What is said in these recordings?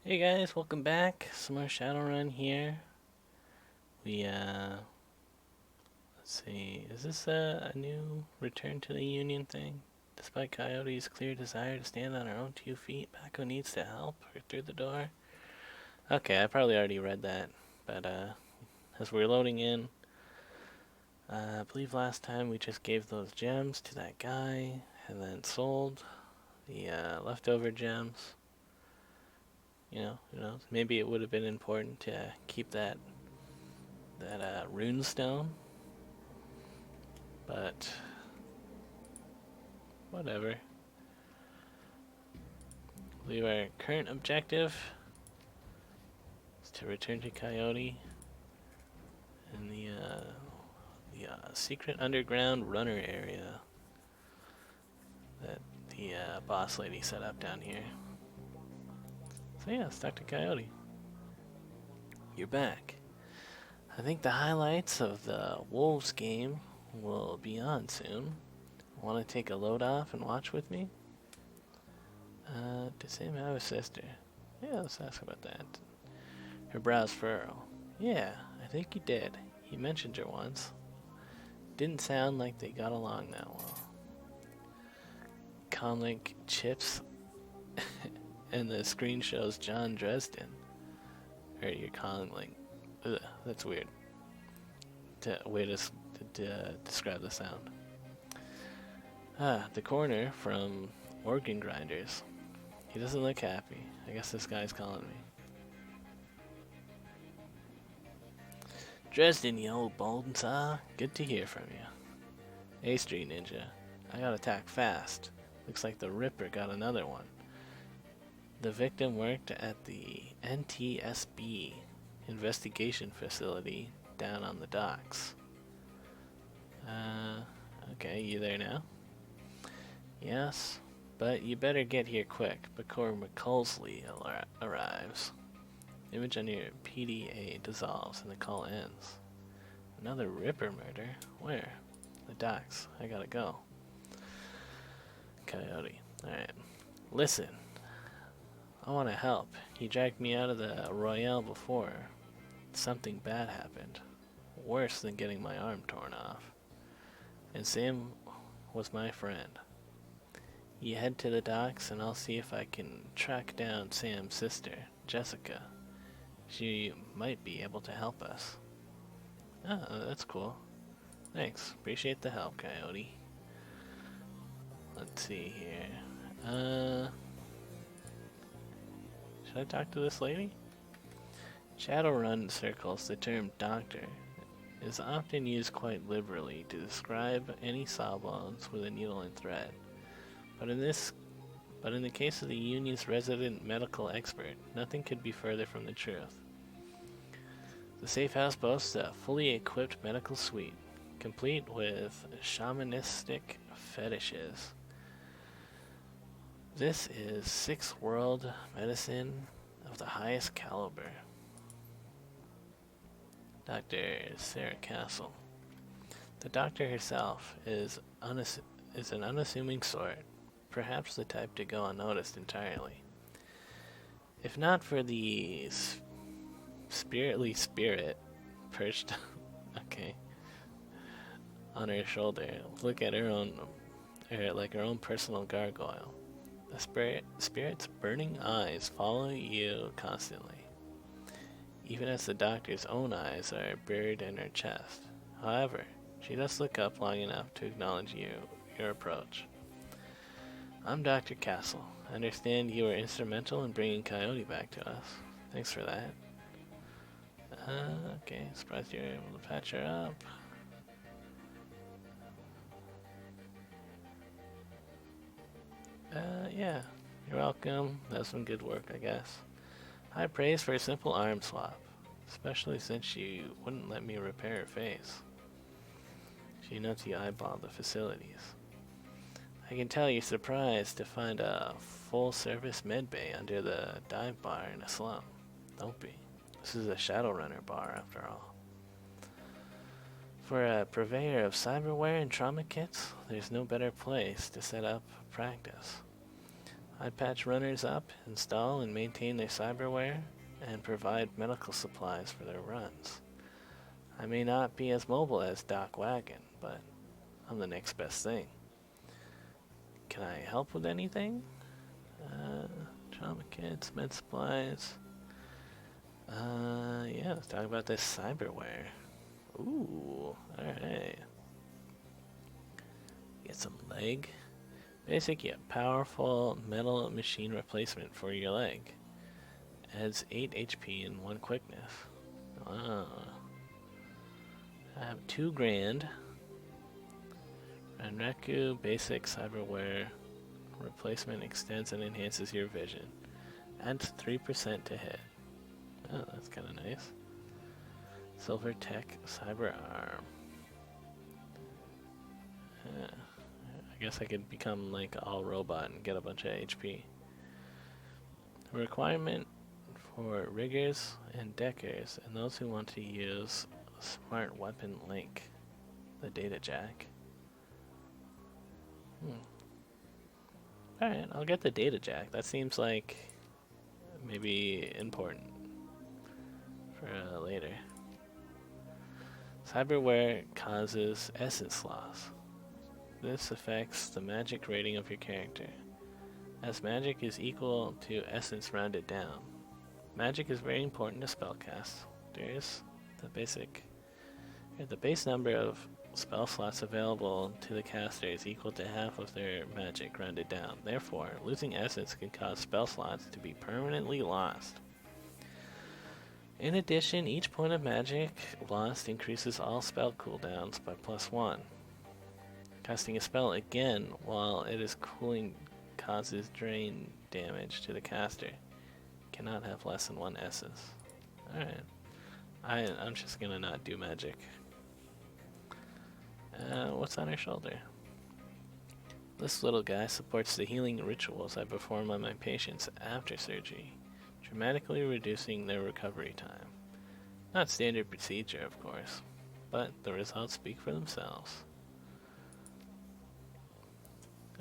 Hey guys, welcome back. Some more Shadowrun here. We let's see, is this a new Return to the Union thing? Despite Coyote's clear desire to stand on her own 2 feet, Paco needs to help her through the door. Okay, I probably already read that, but as we're loading in, I believe last time we just gave those gems to that guy and then sold the leftover gems. Who knows? Maybe it would have been important to keep that rune stone, but whatever. I believe our current objective is to return to Coyote in the secret underground runner area that the boss lady set up down here. So yeah, let's talk to Coyote. You're back. I think the highlights of the Wolves game will be on soon. Want to take a load off and watch with me? Does Sam have a sister? Yeah, let's ask about that. Her brows furrow. Yeah, I think he did. He mentioned her once. Didn't sound like they got along that well. Conlink chips, and the screen shows John Dresden. Or your Conlink. Ugh, that's weird. Way to describe the sound. The corner from Organ Grinders. He doesn't look happy. I guess this guy's calling me. Dresden, you old bald saw. Good to hear from you. Hey, Street Ninja. I gotta attack fast. Looks like the Ripper got another one. The victim worked at the NTSB investigation facility down on the docks. Okay, you there now? Yes, but you better get here quick before McCullsley arrives. Image on your PDA dissolves and the call ends. Another Ripper murder? Where? The docks. I gotta go. Coyote. Alright. Listen. I want to help. He dragged me out of the Royale before. Something bad happened. Worse than getting my arm torn off. And Sam was my friend. You head to the docks and I'll see if I can track down Sam's sister, Jessica. She might be able to help us. Oh, that's cool. Thanks. Appreciate the help, Coyote. Let's see here. Should I talk to this lady? Shadowrun circles, the term doctor is often used quite liberally to describe any sawbones with a needle and thread. But in the case of the Union's resident medical expert, nothing could be further from the truth. The safe house boasts a fully equipped medical suite, complete with shamanistic fetishes. This is sixth world medicine of the highest caliber. Dr. Sarah Castle. The doctor herself is an unassuming sort, perhaps the type to go unnoticed entirely. If not for the spiritly spirit perched okay, on her shoulder, look at her own, like her own personal gargoyle. The spirit's burning eyes follow you constantly, even as the doctor's own eyes are buried in her chest. However, she does look up long enough to acknowledge your approach. I'm Dr. Castle. I understand you were instrumental in bringing Coyote back to us. Thanks for that. Okay, surprised you were able to patch her up. Yeah, you're welcome. That's some good work, I guess. High praise for a simple arm swap, especially since you wouldn't let me repair her face. She notes you eyeball the facilities. I can tell you're surprised to find a full-service med bay under the dive bar in a slum. Don't be. This is a Shadowrunner bar, after all. For a purveyor of cyberware and trauma kits, there's no better place to set up practice. I'd patch runners up, install and maintain their cyberware, and provide medical supplies for their runs. I may not be as mobile as Doc Wagon, but I'm the next best thing. Can I help with anything? Trauma kits, med supplies. Yeah, let's talk about this cyberware. Ooh, alright. Get some leg. Basic yet powerful metal machine replacement for your leg. Adds 8 HP and 1 quickness. Wow. I have 2 grand. Ranraku basic cyberware replacement extends and enhances your vision. Adds 3% to hit. Oh, that's kind of nice. Silver Tech Cyber Arm. I guess I could become like all robot and get a bunch of HP. Requirement for riggers and deckers and those who want to use Smart Weapon Link, the data jack. Alright, I'll get the data jack. That seems like maybe important for later. Cyberware causes essence loss. This affects the magic rating of your character, as magic is equal to essence rounded down. Magic is very important to spellcasters. The base number of spell slots available to the caster is equal to half of their magic rounded down. Therefore, losing essence can cause spell slots to be permanently lost. In addition, each point of magic lost increases all spell cooldowns by +1. Casting a spell again while it is cooling causes drain damage to the caster. Cannot have less than 1 essence. Alright. I'm just gonna not do magic. What's on her shoulder? This little guy supports the healing rituals I perform on my patients after surgery, dramatically reducing their recovery time. Not standard procedure, of course, but the results speak for themselves.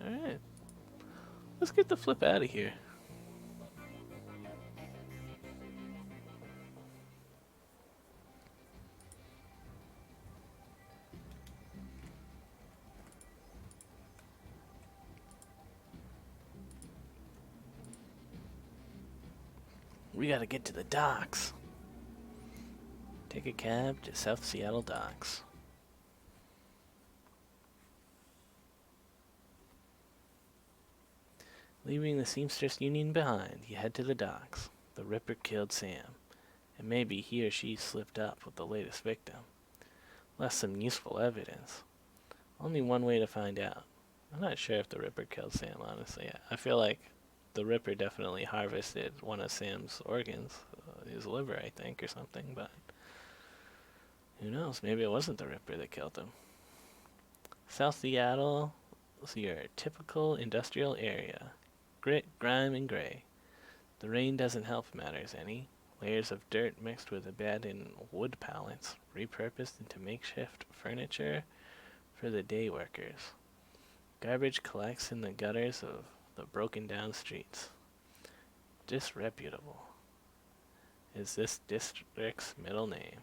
Alright. Let's get the flip out of here. We gotta get to the docks. Take a cab to South Seattle docks. Leaving the Seamstress Union behind, you head to the docks. The Ripper killed Sam, and maybe he or she slipped up with the latest victim. Left some useful evidence. Only one way to find out. I'm not sure if the Ripper killed Sam, honestly. I feel like the Ripper definitely harvested one of Sam's organs, his liver, I think, or something, but who knows? Maybe it wasn't the Ripper that killed him. South Seattle is your typical industrial area. Grit, grime, and gray. The rain doesn't help matters any. Layers of dirt mixed with abandoned wood pallets, repurposed into makeshift furniture for the day workers. Garbage collects in the gutters of the broken down streets. Disreputable is this district's middle name.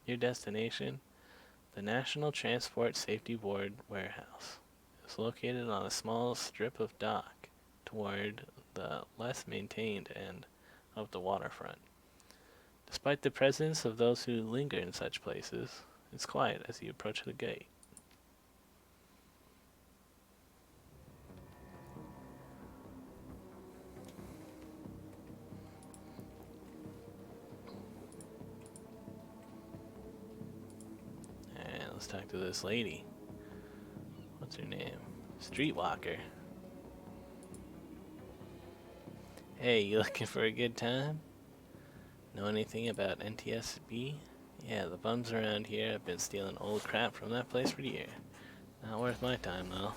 Your destination? The National Transport Safety Board warehouse. It's located on a small strip of dock toward the less maintained end of the waterfront. Despite the presence of those who linger in such places, it's quiet as you approach the gate. And let's talk to this lady. What's her name? Streetwalker. Hey, you looking for a good time? Know anything about NTSB? Yeah, the bums around here have been stealing old crap from that place for years. Not worth my time, though.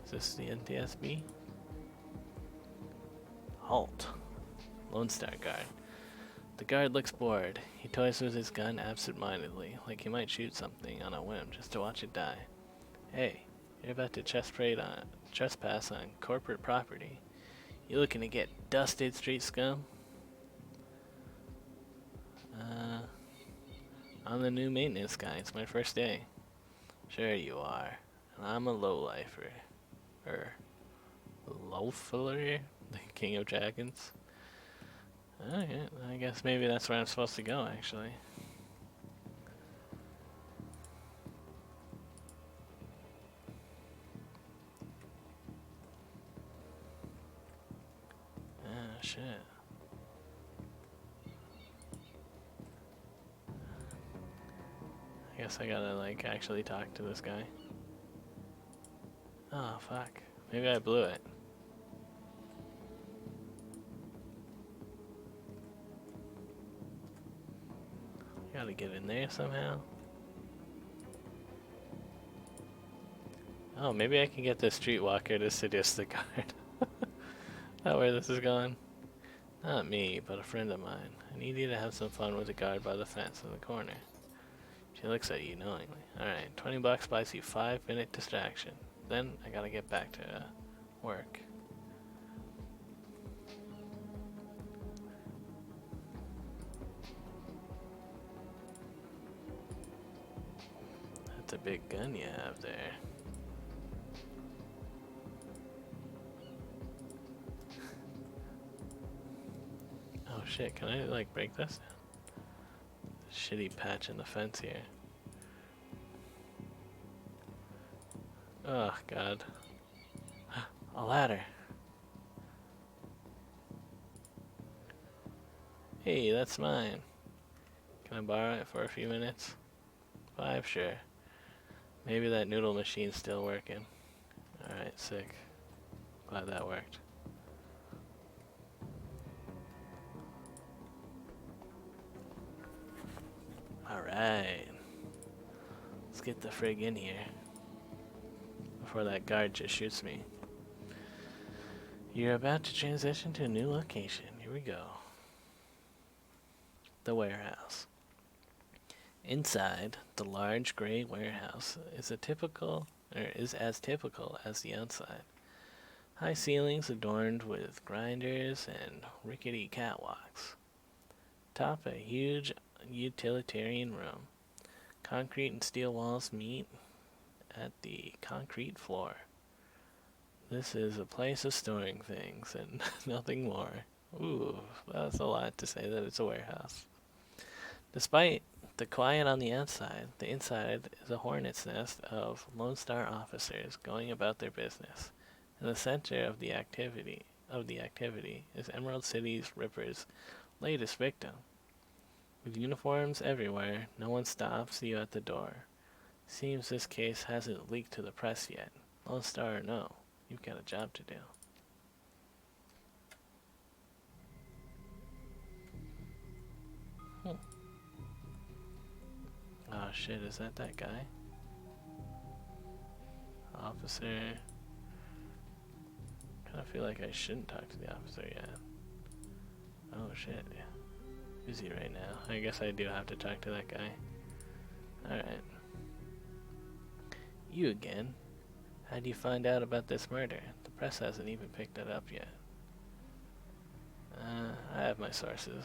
Is this the NTSB? Halt. Lone Star Guard. The guard looks bored. He toys with his gun absent-mindedly, like he might shoot something on a whim just to watch it die. Hey, you're about to chest trespass on corporate property. You looking to get dusted, street scum? I'm the new maintenance guy. It's my first day. Sure you are. And I'm a lowlifer. Loafer? The king of dragons? Okay, I guess maybe that's where I'm supposed to go, actually. Ah, shit. I guess I gotta, like, actually talk to this guy. Oh, fuck. Maybe I blew it. Gotta get in there somehow. Oh, maybe I can get the streetwalker to seduce the guard. That where this is going? Not me, but a friend of mine. I need you to have some fun with the guard by the fence in the corner. She looks at you knowingly. Alright, 20 bucks buys you 5-minute distraction. Then I gotta get back to work. That's a big gun you have there. Oh shit, can I like break this? Shitty patch in the fence here. Oh god. A ladder. Hey, that's mine. Can I borrow it for a few minutes? 5, sure. Maybe that noodle machine's still working. Alright, sick. Glad that worked. Alright. Let's get the frig in here. Before that guard just shoots me. You're about to transition to a new location. Here we go. The warehouse. Inside, the large gray warehouse is as typical as the outside. High ceilings adorned with grinders and rickety catwalks. Top a huge utilitarian room. Concrete and steel walls meet at the concrete floor. This is a place of storing things and nothing more. Ooh, that's a lot to say that it's a warehouse. Despite the quiet on the outside, the inside is a hornet's nest of Lone Star officers going about their business. In the center of the activity is Emerald City's Ripper's latest victim. With uniforms everywhere, no one stops you at the door. Seems this case hasn't leaked to the press yet. Lone Star or no, you've got a job to do. Oh shit, is that guy? Officer. Kinda feel like I shouldn't talk to the officer yet. Oh shit, yeah. Busy right now. I guess I do have to talk to that guy. Alright. You again? How'd you find out about this murder? The press hasn't even picked it up yet. I have my sources.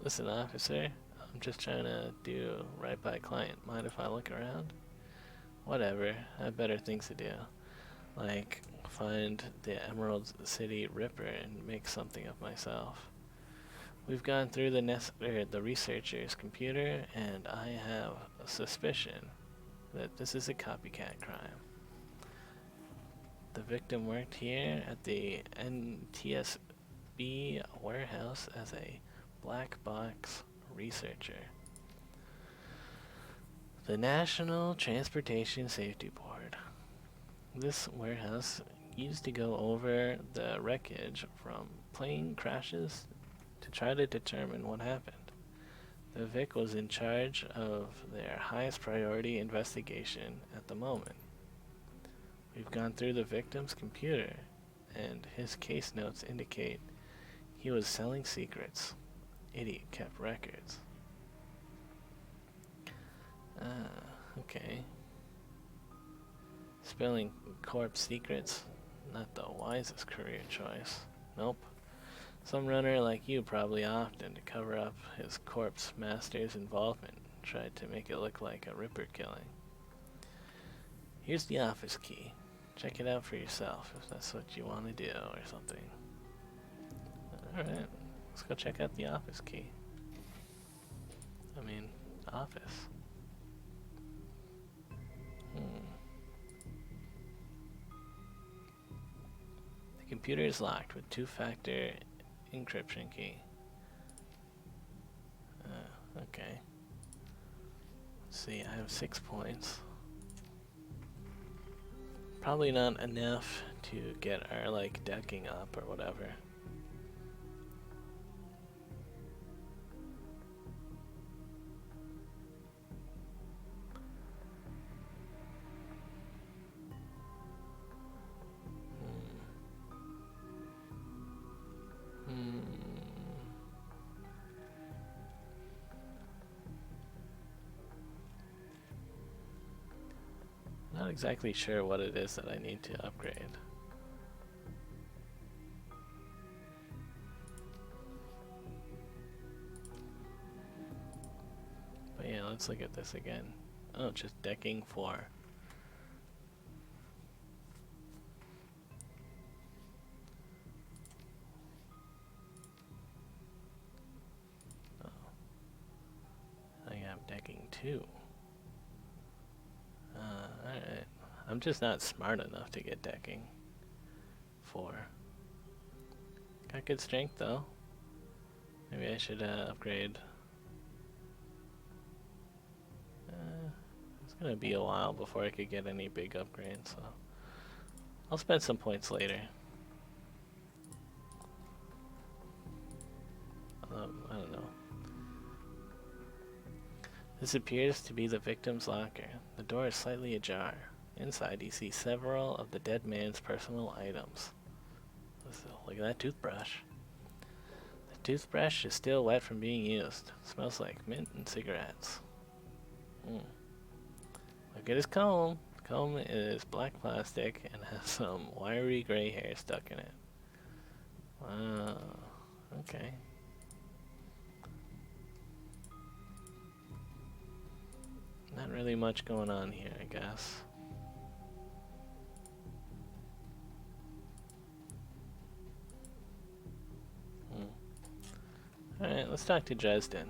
Listen, officer, I'm just trying to do right by a client. Mind if I look around? Whatever, I have better things to do. Like, find the Emerald City Ripper and make something of myself. We've gone through the researcher's computer, and I have a suspicion that this is a copycat crime. The victim worked here at the NTSB warehouse as a black box researcher. The National Transportation Safety Board. This warehouse used to go over the wreckage from plane crashes to try to determine what happened. The Vic was in charge of their highest priority investigation at the moment. We've gone through the victim's computer, and his case notes indicate he was selling secrets. Idiot kept records. Okay. Spilling corpse secrets? Not the wisest career choice. Nope. Some runner like you probably often, to cover up his corpse master's involvement, tried to make it look like a Ripper killing. Here's the office key. Check it out for yourself if that's what you want to do or something. Alright, let's go check out the office key. I mean, office. The computer is locked with two-factor encryption key. Okay. Let's see, I have 6 points. Probably not enough to get our, like, decking up or whatever. Not exactly sure what it is that I need to upgrade. But yeah, let's look at this again. Oh, just decking 4. Oh. I have decking 2. Alright. I'm just not smart enough to get decking 4. Got good strength though. Maybe I should upgrade. It's gonna be a while before I could get any big upgrades, so I'll spend some points later. I don't know. This appears to be the victim's locker. The door is slightly ajar. Inside, you see several of the dead man's personal items. Look at that toothbrush. The toothbrush is still wet from being used. Smells like mint and cigarettes. Look at his comb. The comb is black plastic and has some wiry gray hair stuck in it. Wow. Okay. Not really much going on here, I guess. Alright, let's talk to Dresden.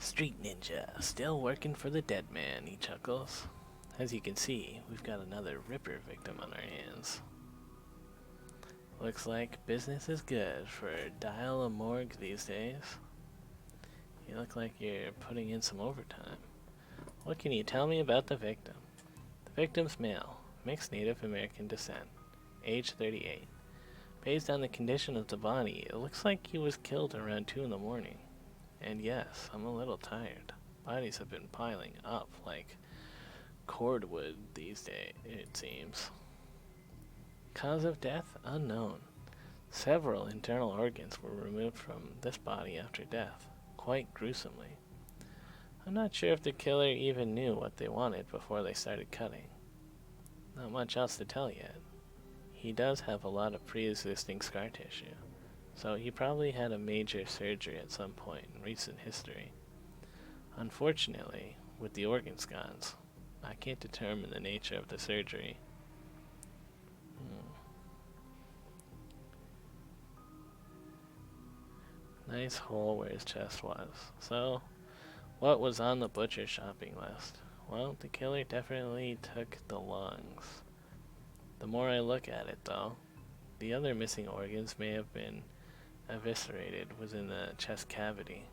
Street ninja, still working for the dead man, he chuckles. As you can see, we've got another Ripper victim on our hands. Looks like business is good for Dial-A-Morgue these days. You look like you're putting in some overtime. What can you tell me about the victim? The victim's male, mixed Native American descent, age 38. Based on the condition of the body, it looks like he was killed around 2 in the morning. And yes, I'm a little tired. Bodies have been piling up like cordwood these days, it seems. Cause of death? Unknown. Several internal organs were removed from this body after death, quite gruesomely. I'm not sure if the killer even knew what they wanted before they started cutting. Not much else to tell yet. He does have a lot of pre-existing scar tissue, so he probably had a major surgery at some point in recent history. Unfortunately, with the organs gone, I can't determine the nature of the surgery. Nice hole where his chest was. So, what was on the butcher shopping list? Well, the killer definitely took the lungs. The more I look at it, though, the other missing organs may have been eviscerated within the chest cavity.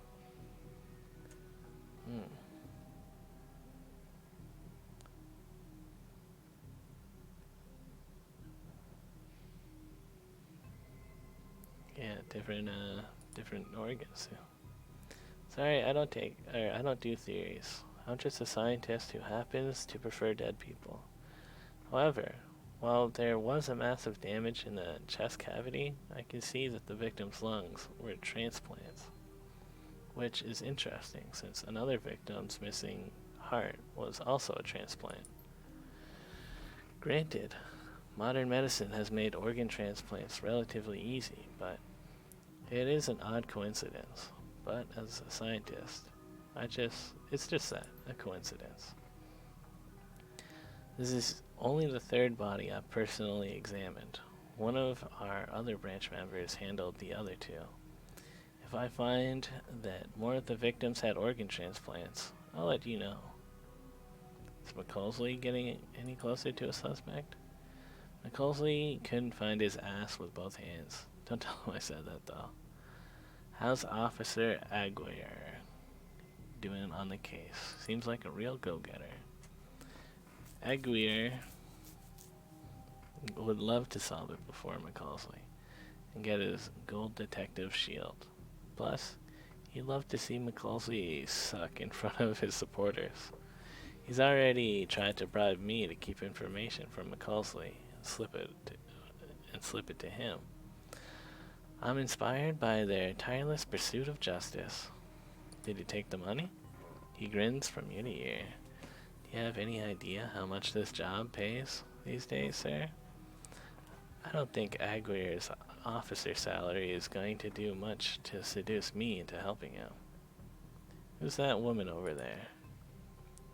Yeah, different organs. Sorry, I don't do theories. I'm just a scientist who happens to prefer dead people. However, While there was a massive damage in the chest cavity, I can see that the victim's lungs were transplants, which is interesting since another victim's missing heart was also a transplant. Granted, modern medicine has made organ transplants relatively easy, but it is an odd coincidence. But as a scientist, it's just that, a coincidence. This is only the third body I've personally examined. One of our other branch members handled the other two. If I find that more of the victims had organ transplants, I'll let you know. Is McCulsley getting any closer to a suspect? McCulsley couldn't find his ass with both hands. Don't tell him I said that, though. How's Officer Aguirre doing on the case? Seems like a real go-getter. Aguirre would love to solve it before McCulsley and get his gold detective shield. Plus, he'd love to see McCulsley suck in front of his supporters. He's already tried to bribe me to keep information from McCulsley and slip it to him. I'm inspired by their tireless pursuit of justice. Did he take the money? He grins from ear to ear. Do you have any idea how much this job pays these days, sir? I don't think Aguirre's officer salary is going to do much to seduce me into helping him. Who's that woman over there?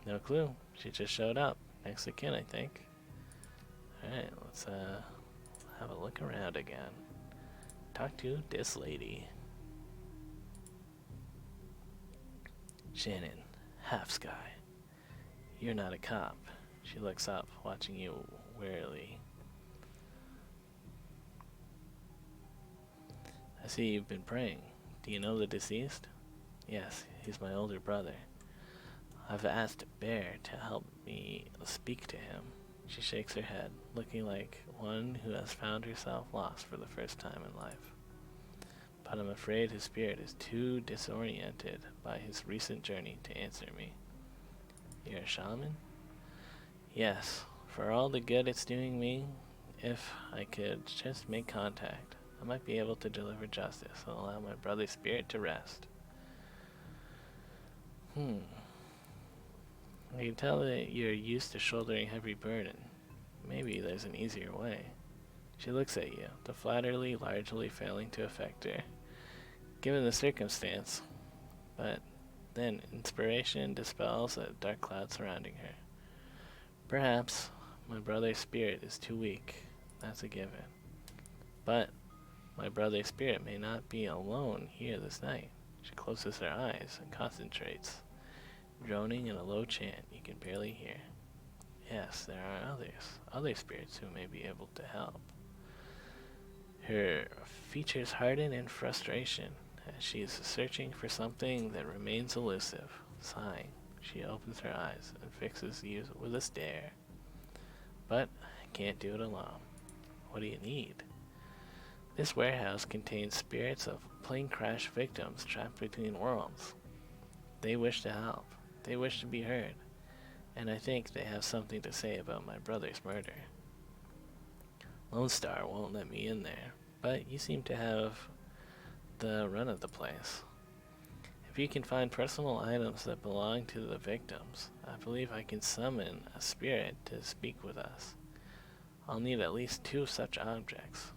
No clue. She just showed up. Next of kin, I think. Alright, let's have a look around again. Talk to this lady. Shannon, half sky. You're not a cop. She looks up, watching you warily. I see you've been praying. Do you know the deceased? Yes, he's my older brother. I've asked Bear to help me speak to him. She shakes her head, looking like one who has found herself lost for the first time in life. But I'm afraid his spirit is too disoriented by his recent journey to answer me. You're a shaman? Yes, for all the good it's doing me, if I could just make contact, I might be able to deliver justice and allow my brother's spirit to rest. I can tell that you're used to shouldering heavy burden. Maybe there's an easier way. She looks at you, the flattery largely failing to affect her, given the circumstance, but then inspiration dispels a dark cloud surrounding her. Perhaps my brother's spirit is too weak, that's a given. But my brother's spirit may not be alone here this night. She closes her eyes and concentrates, droning in a low chant you can barely hear. Yes, there are other spirits who may be able to help. Her features harden in frustration as she is searching for something that remains elusive. Sighing, she opens her eyes and fixes you with a stare. But I can't do it alone. What do you need? This warehouse contains spirits of plane crash victims trapped between worlds. They wish to help. They wish to be heard. And I think they have something to say about my brother's murder. Lone Star won't let me in there, but you seem to have the run of the place. If you can find personal items that belong to the victims, I believe I can summon a spirit to speak with us. I'll need at least 2 such objects.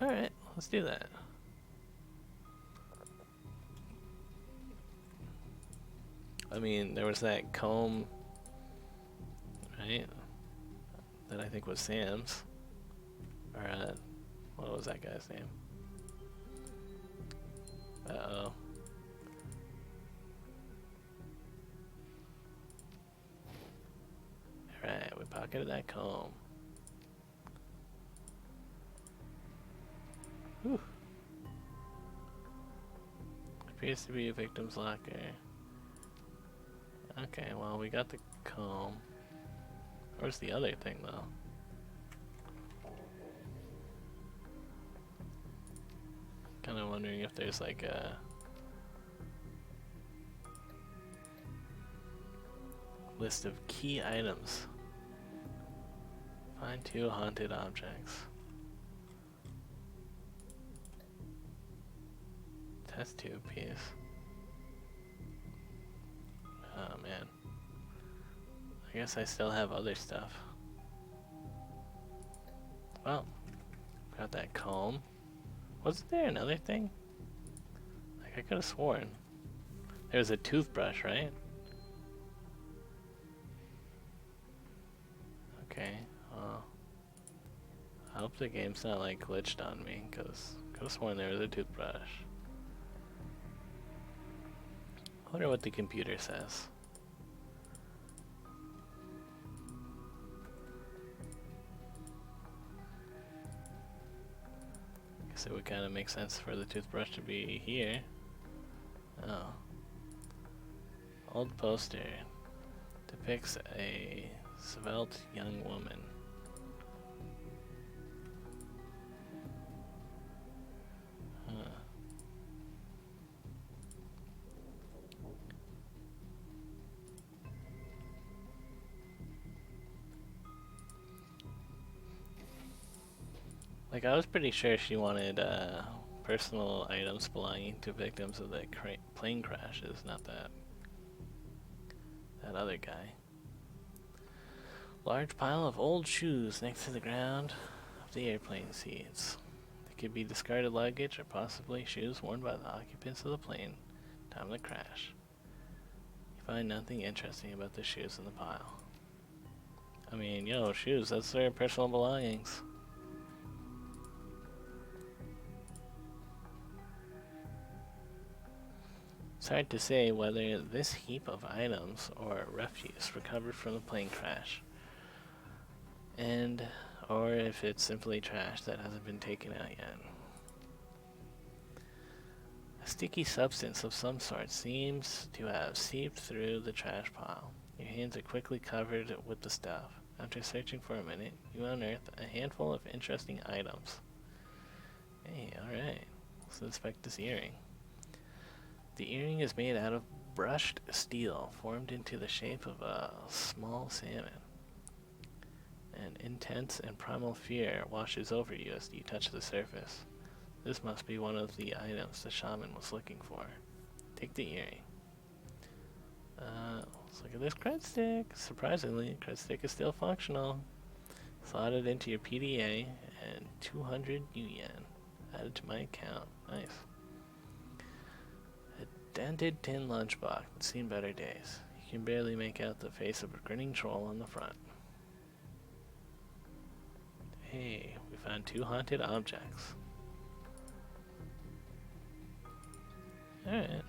Alright, let's do that. I mean, there was that comb, right? That I think was Sam's. Or, what was that guy's name? Uh-oh. Alright, we pocketed that comb. Whew. Appears to be a victim's locker. Okay, well, we got the comb. Where's the other thing, though? Kind of wondering if there's like a list of key items Find 2 haunted objects. Test tube piece. Oh man. I guess I still have other stuff. Well, got that comb. Wasn't there another thing? Like I could have sworn. There was a toothbrush, right? Okay, well. I hope the game's not like glitched on me, cause I could have sworn there was a toothbrush. I wonder what the computer says. Guess it would kind of make sense for the toothbrush to be here. Oh. Old poster depicts a svelte young woman. Huh. Like, I was pretty sure she wanted personal items belonging to victims of the plane crashes, not that other guy. Large pile of old shoes next to the ground of the airplane seats. They could be discarded luggage or possibly shoes worn by the occupants of the plane time of the crash. You find nothing interesting about the shoes in the pile. I mean, yo, shoes, that's their personal belongings. It's hard to say whether this heap of items or refuse recovered from the plane crash, or if it's simply trash that hasn't been taken out yet. A sticky substance of some sort seems to have seeped through the trash pile. Your hands are quickly covered with the stuff. After searching for a minute, you unearth a handful of interesting items. Hey, alright. Let's inspect this earring. The earring is made out of brushed steel, formed into the shape of a small salmon. An intense and primal fear washes over you as you touch the surface. This must be one of the items the shaman was looking for. Take the earring. Let's look at this cred stick. Surprisingly, cred stick is still functional. Slot it into your PDA and 200 yen added to my account. Nice. Dented tin lunchbox. Seen better days. You can barely make out the face of a grinning troll on the front. Hey, we found 2 haunted objects. Alright.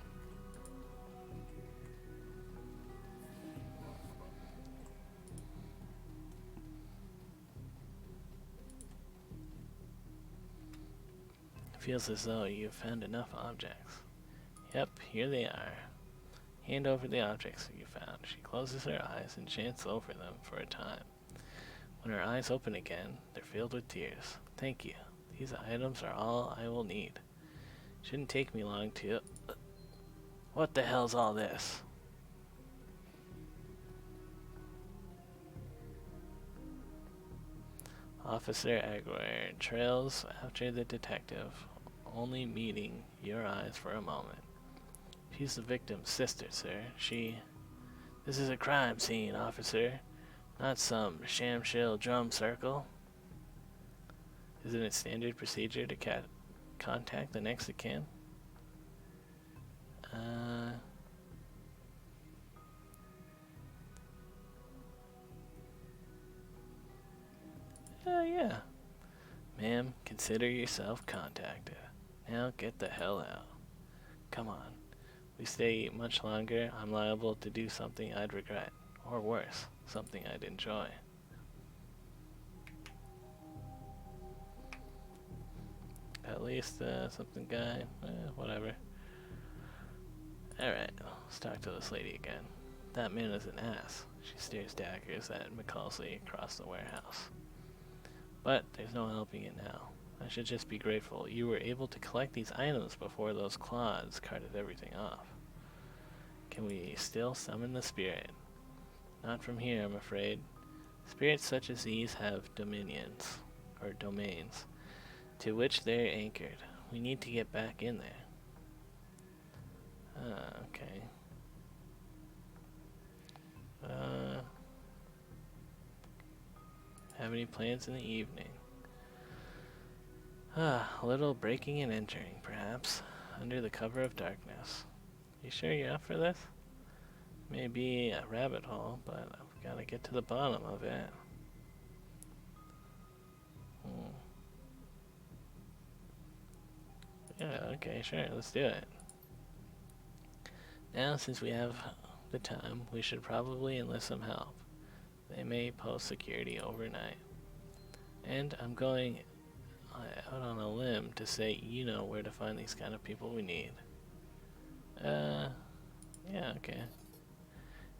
Feels as though you've found enough objects. Yep, here they are. Hand over the objects that you found. She closes her eyes and chants over them for a time. When her eyes open again, they're filled with tears. Thank you. These items are all I will need. Shouldn't take me long to... What the hell's all this? Officer Aguirre trails after the detective, only meeting your eyes for a moment. She's the victim's sister, sir. This is a crime scene, officer. Not some sham-shill drum circle. Isn't it standard procedure to contact the next of kin? Yeah. Ma'am, consider yourself contacted. Now get the hell out. Come on. We stay much longer, I'm liable to do something I'd regret. Or worse, something I'd enjoy. At least, something guy, whatever. Alright, let's talk to this lady again. That man is an ass. She stares daggers at McCallsley across the warehouse. But there's no helping it now. I should just be grateful you were able to collect these items before those clods carted everything off. Can we still summon the spirit? Not from here, I'm afraid. Spirits such as these have dominions, or domains, to which they're anchored. We need to get back in there. Okay. Have any plans in the evening? A little breaking and entering, perhaps, under the cover of darkness. You sure you're up for this? Maybe a rabbit hole, but I've got to get to the bottom of it. Yeah, okay, sure, let's do it. Now, since we have the time, we should probably enlist some help. They may post security overnight. And I'm going out on a limb to say you know where to find these kind of people we need. Yeah, okay.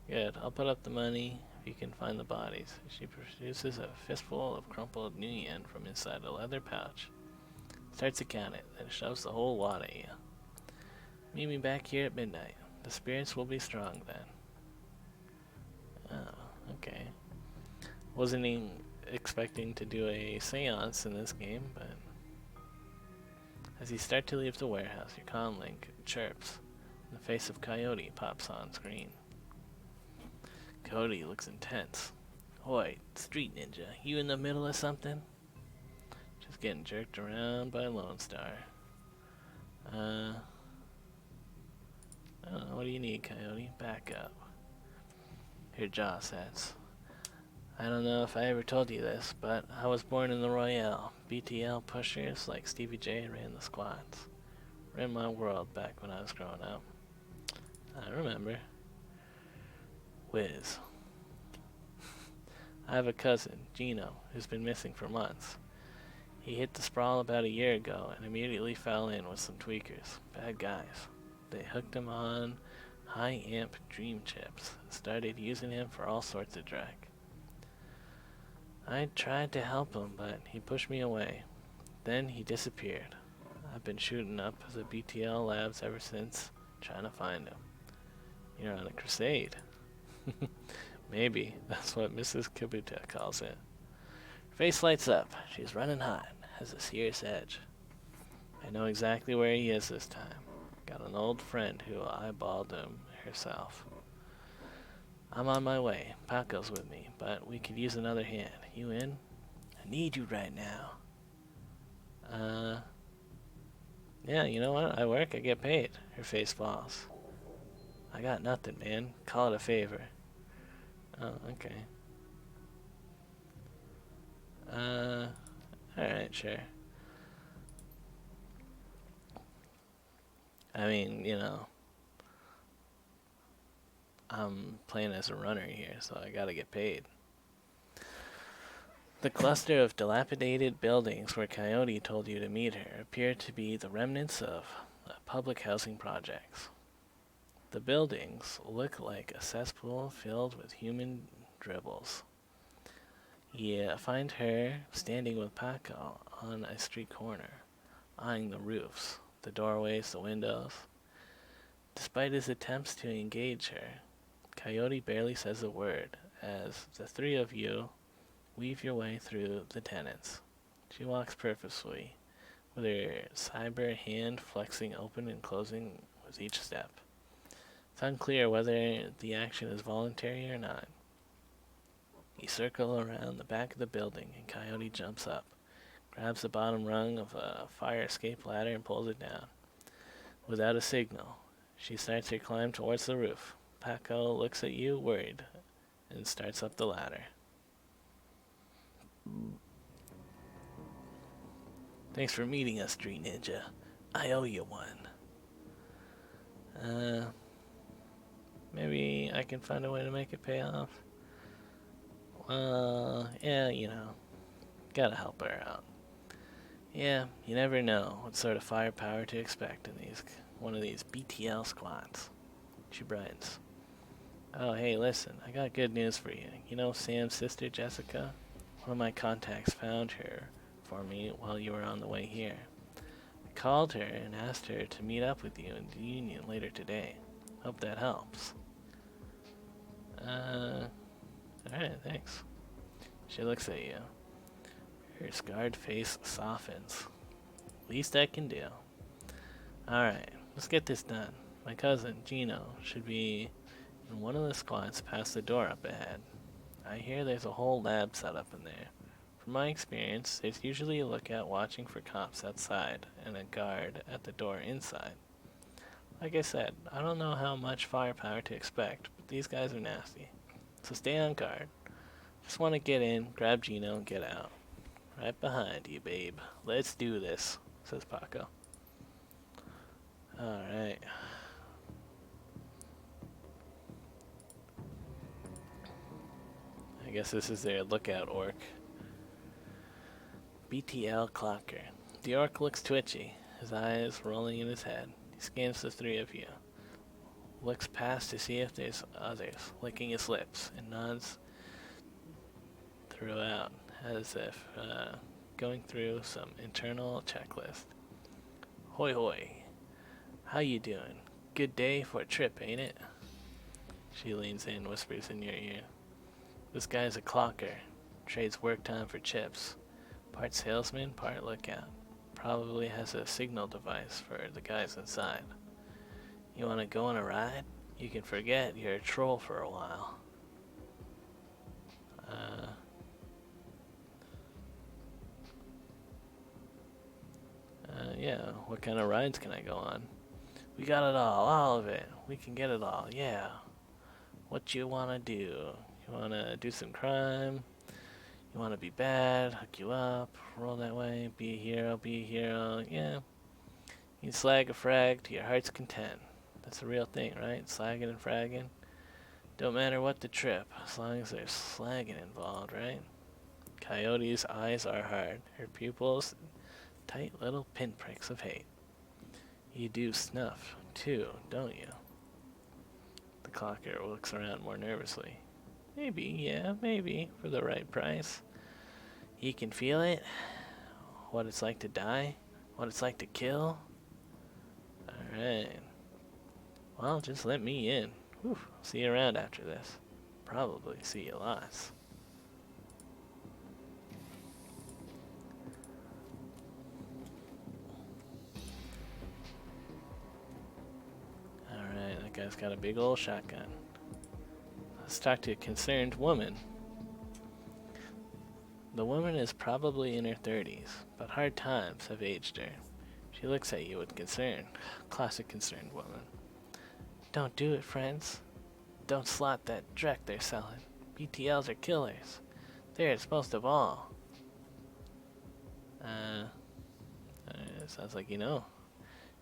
Good, I'll put up the money if you can find the bodies. She produces a fistful of crumpled new yen from inside a leather pouch. Starts to count it, then shoves the whole wad at you. Meet me back here at midnight. The spirits will be strong then. Oh, okay. Wasn't even expecting to do a seance in this game, but as you start to leave the warehouse, your comm link chirps, and the face of Coyote pops on screen. Coyote looks intense. Oi, street ninja, you in the middle of something? Just getting jerked around by Lone Star. I don't know, what do you need, Coyote? Back up. Your jaw sets. I don't know if I ever told you this, but I was born in the Royale. BTL pushers like Stevie J ran the squads. Ran my world back when I was growing up. I remember. Wiz. I have a cousin, Gino, who's been missing for months. He hit the sprawl about a year ago and immediately fell in with some tweakers. Bad guys. They hooked him on high amp dream chips and started using him for all sorts of drag. I tried to help him, but he pushed me away. Then he disappeared. I've been shooting up the BTL labs ever since, trying to find him. You're on a crusade. Maybe that's what Mrs. Kabuta calls it. Her face lights up. She's running hot, has a serious edge. I know exactly where he is this time. Got an old friend who eyeballed him herself. I'm on my way. Paco's with me, but we could use another hand. You in? I need you right now. Yeah, you know what? I work, I get paid. Her face falls. I got nothing, man. Call it a favor. Oh, okay. Alright, sure. I mean, you know, I'm playing as a runner here, so I gotta get paid. The cluster of dilapidated buildings where Coyote told you to meet her appear to be the remnants of public housing projects. The buildings look like a cesspool filled with human dribbles. You find her standing with Paco on a street corner, eyeing the roofs, the doorways, the windows. Despite his attempts to engage her, Coyote barely says a word as the three of you weave your way through the tenants. She walks purposefully, with her cyber hand flexing open and closing with each step. It's unclear whether the action is voluntary or not. You circle around the back of the building and Coyote jumps up, grabs the bottom rung of a fire escape ladder and pulls it down. Without a signal, she starts her climb towards the roof. Paco looks at you, worried, and starts up the ladder. Thanks for meeting us, Street Ninja. I owe you one. Maybe I can find a way to make it pay off. Yeah, you know, gotta help her out. Yeah, you never know what sort of firepower to expect in one of these BTL squads. She brightens. Oh, hey, listen, I got good news for you. You know Sam's sister, Jessica? One of my contacts found her for me while you were on the way here. I called her and asked her to meet up with you in the Union later today. Hope that helps. Alright, thanks. She looks at you. Her scarred face softens. Least I can do. Alright, let's get this done. My cousin, Gino, should be in one of the squads past the door up ahead. I hear there's a whole lab set up in there. From my experience, there's usually a lookout watching for cops outside and a guard at the door inside. Like I said, I don't know how much firepower to expect, but these guys are nasty. So stay on guard. Just want to get in, grab Gino, and get out. Right behind you, babe. Let's do this, says Paco. Alright. I guess this is their lookout orc. BTL Clocker. The orc looks twitchy, his eyes rolling in his head. He scans the three of you. Looks past to see if there's others, licking his lips, and nods throughout, as if going through some internal checklist. Hoi hoi. How you doing? Good day for a trip, ain't it? She leans in, whispers in your ear. This guy's a clocker. Trades work time for chips. Part salesman, part lookout. Probably has a signal device for the guys inside. You want to go on a ride? You can forget you're a troll for a while. Yeah, what kind of rides can I go on? We got it all of it. We can get it all, yeah. What you want to do? You want to do some crime? You want to be bad? Hook you up? Roll that way? Be a hero, yeah. You can slag a frag to your heart's content. That's a real thing, right? Slagging and fragging. Don't matter what the trip, as long as there's slagging involved, right? Coyote's eyes are hard. Her pupils, tight little pinpricks of hate. You do snuff, too, don't you? The clocker looks around more nervously. Maybe, yeah, maybe, for the right price. You can feel it? What it's like to die? What it's like to kill? Alright. Well, just let me in. Whew. See you around after this. Probably see you lots. Alright, that guy's got a big old shotgun. Let's talk to a concerned woman. The woman is probably in her 30s, but hard times have aged her. She looks at you with concern. Classic concerned woman. Don't do it, friends. Don't slot that dreck they're selling. BTLs are killers. They're most of all. Sounds like you know.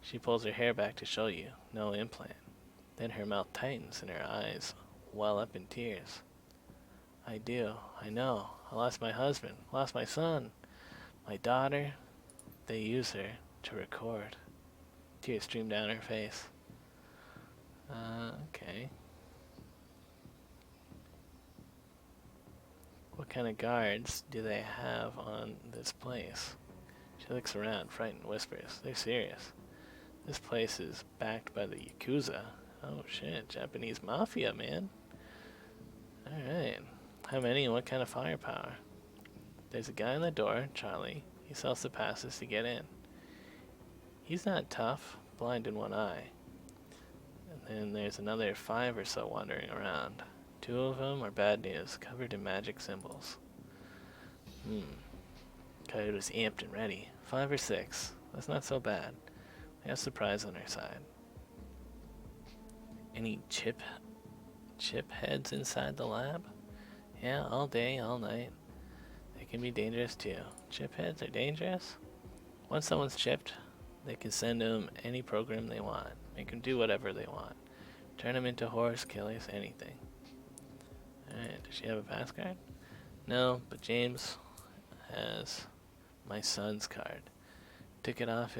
She pulls her hair back to show you. No implant. Then her mouth tightens and her eyes well up in tears. I do. I know. I lost my husband. Lost my son. My daughter. They use her to record. Tears stream down her face. Okay. What kind of guards do they have on this place? She looks around, frightened, whispers. They're serious. This place is backed by the Yakuza. Oh shit, Japanese mafia, man. Alright. How many and what kind of firepower? There's a guy in the door, Charlie. He sells the passes to get in. He's not tough, blind in one eye. And then there's another 5 or so wandering around. 2 of them are bad news, covered in magic symbols. Coyote was amped and ready. 5 or 6. That's not so bad. We have surprise on our side. Any chip heads inside the lab? Yeah, all day, all night. They can be dangerous too. Chip heads are dangerous? Once someone's chipped, they can send them any program they want. Make them do whatever they want. Turn them into horse killers, anything. Alright, does she have a pass card? No, but James has my son's card. Took it off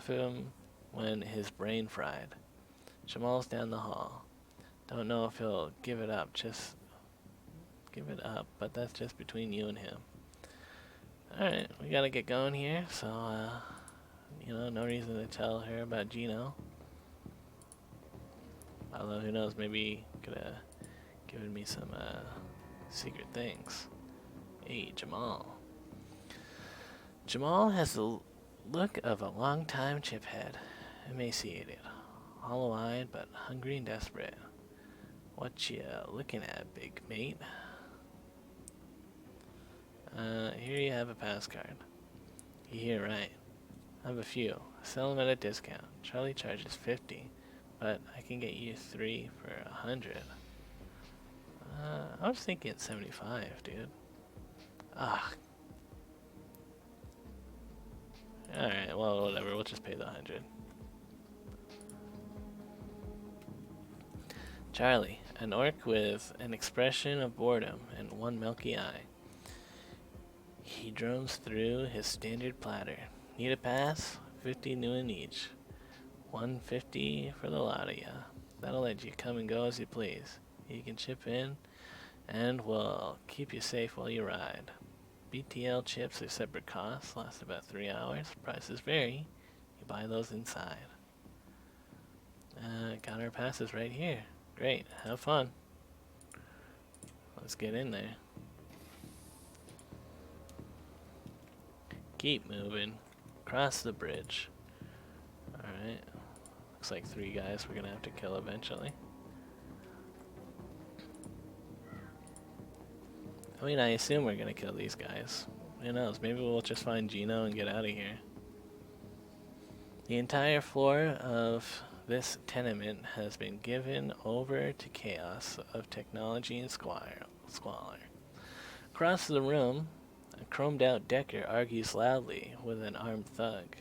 him when his brain fried. Jamal's down the hall. Don't know if he'll give it up, but that's just between you and him. Alright, we gotta get going here, so, no reason to tell her about Gino. Although, who knows, maybe he could have given me some, secret things. Hey, Jamal. Jamal has the look of a long-time chiphead, emaciated, hollow-eyed, but hungry and desperate. What you looking at, big mate? Here you have a pass card. You hear right. I have a few. I sell them at a discount. Charlie charges 50, but I can get you 3 for 100. I was thinking 75, dude. Ah. Alright, well, whatever. We'll just pay the 100. Charlie, an orc with an expression of boredom and one milky eye. He drones through his standard platter. Need a pass? 50 new in each. 150 for the lot of ya. That'll let you come and go as you please. You can chip in, and we'll keep you safe while you ride. BTL chips are separate costs, last about 3 hours. Prices vary. You buy those inside. Got our passes right here. Great, have fun. Let's get in there. Keep moving. Cross the bridge. Alright. Looks like 3 guys we're gonna have to kill eventually. I mean, I assume we're gonna kill these guys. Who knows, maybe we'll just find Gino and get out of here. The entire floor of this tenement has been given over to chaos of technology and squalor. Across the room, a chromed-out Decker argues loudly with an armed thug,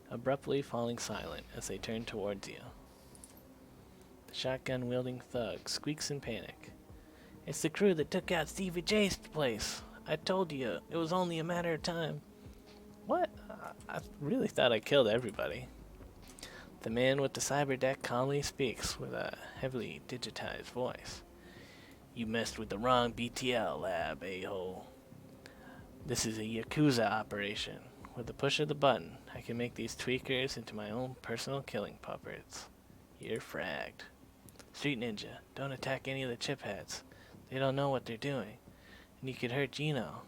abruptly falling silent as they turn towards you. The shotgun-wielding thug squeaks in panic. It's the crew that took out Stevie J's place. I told you, it was only a matter of time. What? I really thought I killed everybody. The man with the cyber deck calmly speaks with a heavily digitized voice. You messed with the wrong BTL lab, a-hole. This is a Yakuza operation. With the push of the button, I can make these tweakers into my own personal killing puppets. You're fragged. Street Ninja, don't attack any of the chipheads. They don't know what they're doing. And you could hurt Gino.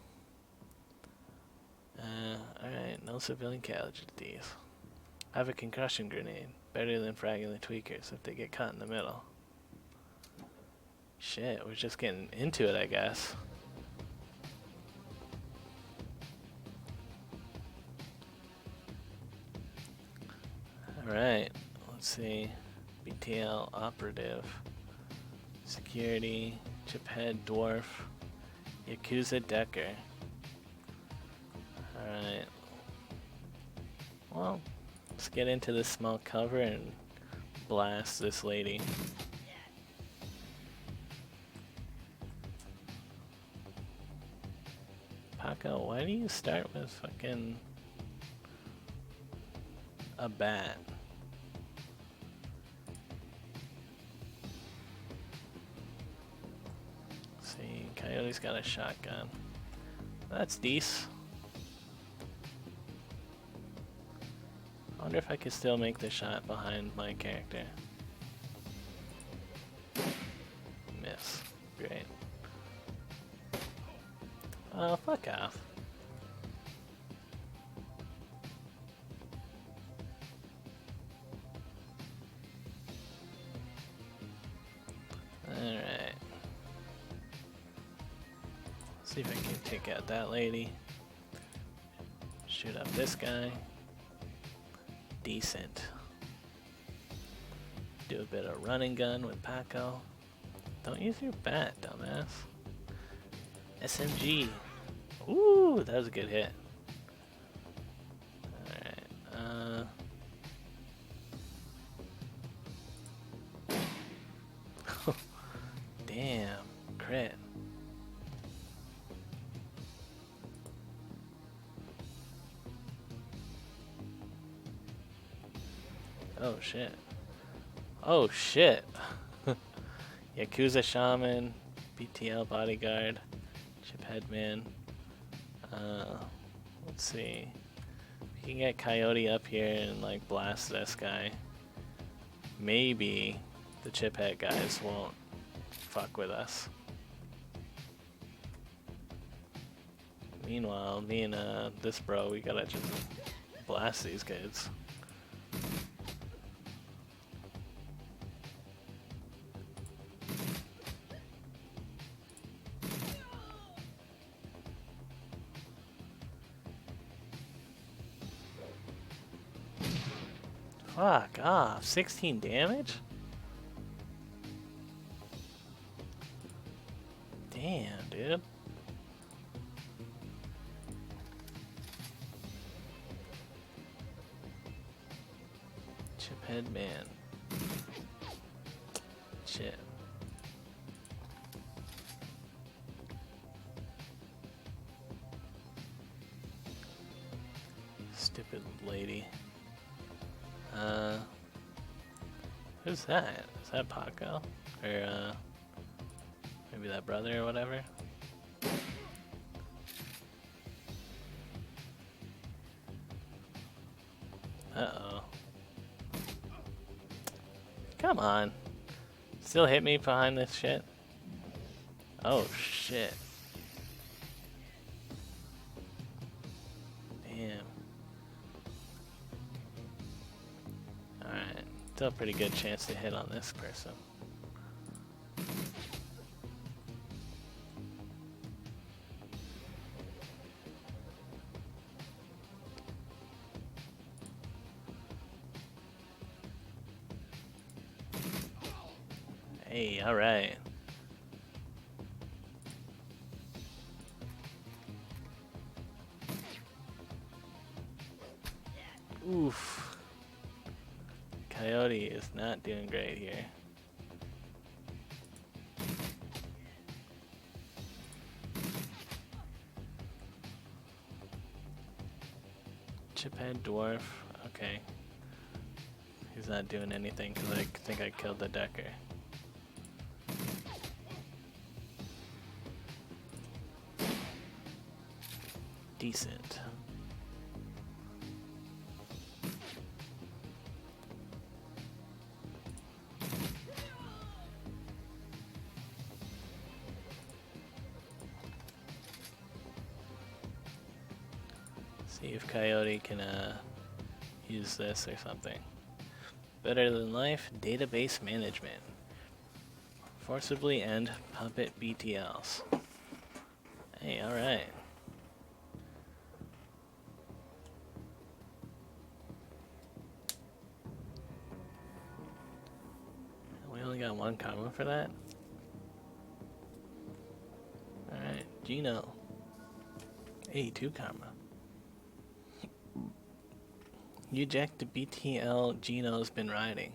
Alright, no civilian casualties. I have a concussion grenade. Better than fragging the tweakers if they get caught in the middle. Shit, we're just getting into it, I guess. Alright, let's see. BTL operative. Security. Chiphead dwarf. Yakuza Decker. Alright. Well, let's get into this small cover and blast this lady. Paco, why do you start with fucking a bat? Let's see, Coyote's got a shotgun. That's decent. I wonder if I could still make the shot behind my character. Miss. Great. Oh, fuck off. Alright. See if I can take out that lady. Shoot up this guy. Decent. Do a bit of run and gun with Paco. Don't use your bat, dumbass. SMG. Ooh, that was a good hit. Alright, damn, crit. Oh shit. Oh shit. Yakuza Shaman, BTL Bodyguard, Chiphead Man. Let's see. We can get Coyote up here and like blast this guy. Maybe the Chiphead guys won't fuck with us. Meanwhile, me and this bro, we gotta just blast these kids. Fuck off, 16 damage? Damn, dude. Chiphead man. Shit. Stupid lady. Who's that? Is that Paco? Or, maybe that brother or whatever? Uh-oh. Come on. Still hit me behind this shit? Oh, shit. Damn. Alright. Still a pretty good chance to hit on this person. Hey, alright. Oof. Coyote is not doing great here. Chiphead dwarf. Okay. He's not doing anything because I think I killed the Decker. Decent. See if Coyote can use this or something. Better than life database management. Forcibly end puppet BTLs. Hey, alright. We only got one karma for that? Alright, Gino. Hey, 2 karma. You eject the BTL Gino's been riding.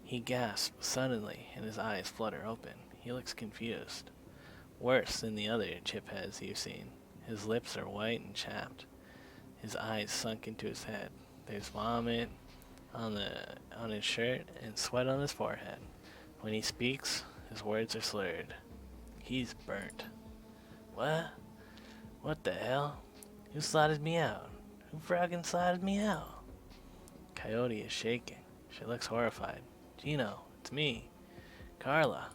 He gasps suddenly and his eyes flutter open. He looks confused. Worse than the other chipheads you've seen. His lips are white and chapped. His eyes sunk into his head. There's vomit on his shirt and sweat on his forehead. When he speaks, his words are slurred. He's burnt. What? What the hell? Who slotted me out? Who fraggin' slotted me out? Coyote is shaking. She looks horrified. Gino, it's me. Carla.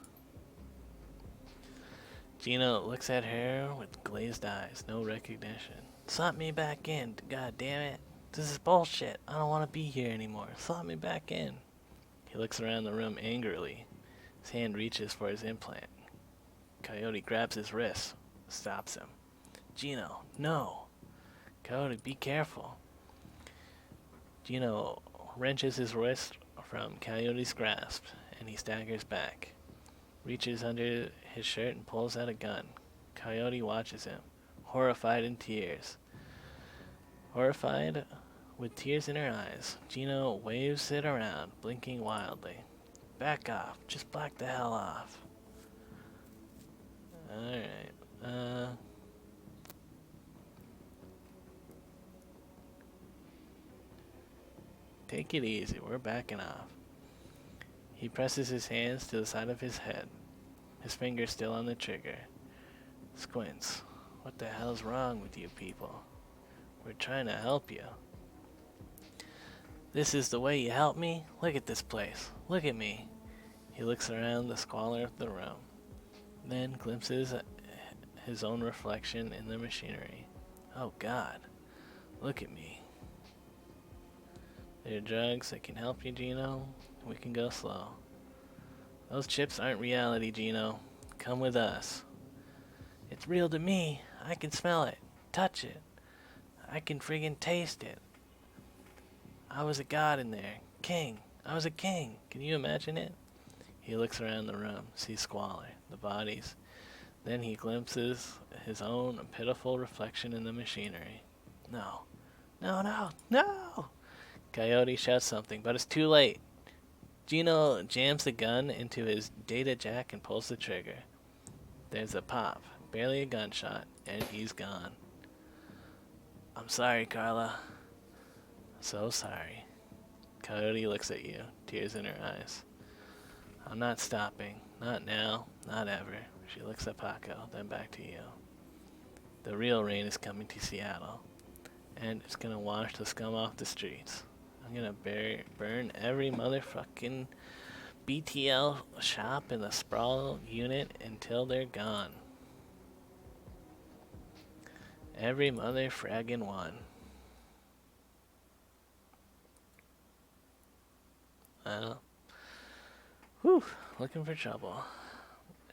Gino looks at her with glazed eyes, no recognition. Slot me back in, god damn it. This is bullshit. I don't want to be here anymore. Slot me back in. He looks around the room angrily. His hand reaches for his implant. Coyote grabs his wrist, stops him. Gino, no. Coyote, be careful. Gino wrenches his wrist from Coyote's grasp, and he staggers back. Reaches under his shirt and pulls out a gun. Coyote watches him, horrified in tears. Horrified, with tears in her eyes, Gino waves it around, blinking wildly. Back off. Just back the hell off. Alright. Take it easy. We're backing off. He presses his hands to the side of his head, his fingers still on the trigger. Squints. What the hell's wrong with you people? We're trying to help you. This is the way you help me? Look at this place. Look at me. He looks around the squalor of the room, then glimpses his own reflection in the machinery. Oh God, look at me. There are drugs that can help you, Gino. We can go slow. Those chips aren't reality, Gino. Come with us. It's real to me. I can smell it, touch it. I can friggin' taste it. I was a god in there. King. I was a king. Can you imagine it? He looks around the room, sees squalor, the bodies. Then he glimpses his own pitiful reflection in the machinery. No. No, no, no! Coyote shouts something, but it's too late. Gino jams the gun into his data jack and pulls the trigger. There's a pop, barely a gunshot, and he's gone. I'm sorry, Carla. So sorry. Coyote looks at you, tears in her eyes. I'm not stopping. Not now. Not ever. She looks at Paco, then back to you. The real rain is coming to Seattle, and it's gonna wash the scum off the streets. I'm gonna burn every motherfucking BTL shop in the sprawl unit until they're gone. Every mother fraggin' one. Well, whew, looking for trouble.